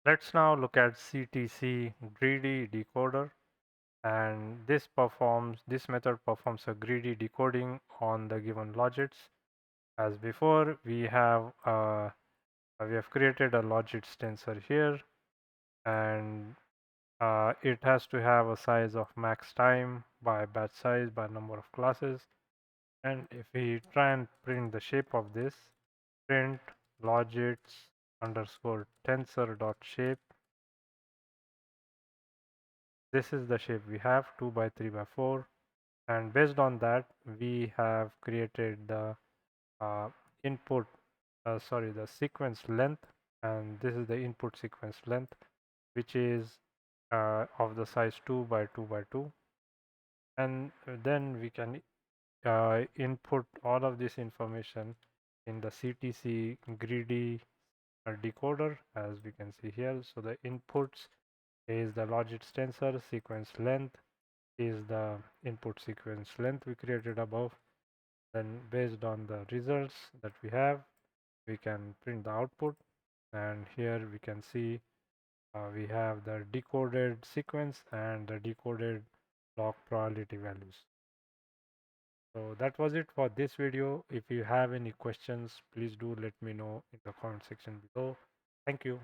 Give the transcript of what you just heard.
Let's now look at CTC greedy decoder, and this method performs a greedy decoding on the given logits. As before, we have created a logits tensor here, and it has to have a size of max time by batch size by number of classes. And if we try and print the shape of this, print logits underscore tensor dot shape. This is the shape we have, 2 by 3 by 4, and based on that we have created the uh, input the sequence length, and this is the input sequence length, which is of the size 2 by 2 by 2. And then we can input all of this information in the CTC greedy decoder, as we can see here. So the inputs is the logits tensor, sequence length is the input sequence length we created above. Then based on the results that we have, we can print the output, and here we can see we have the decoded sequence and the decoded log probability values. So that was it for this video. If you have any questions, please do let me know in the comment section below. Thank you.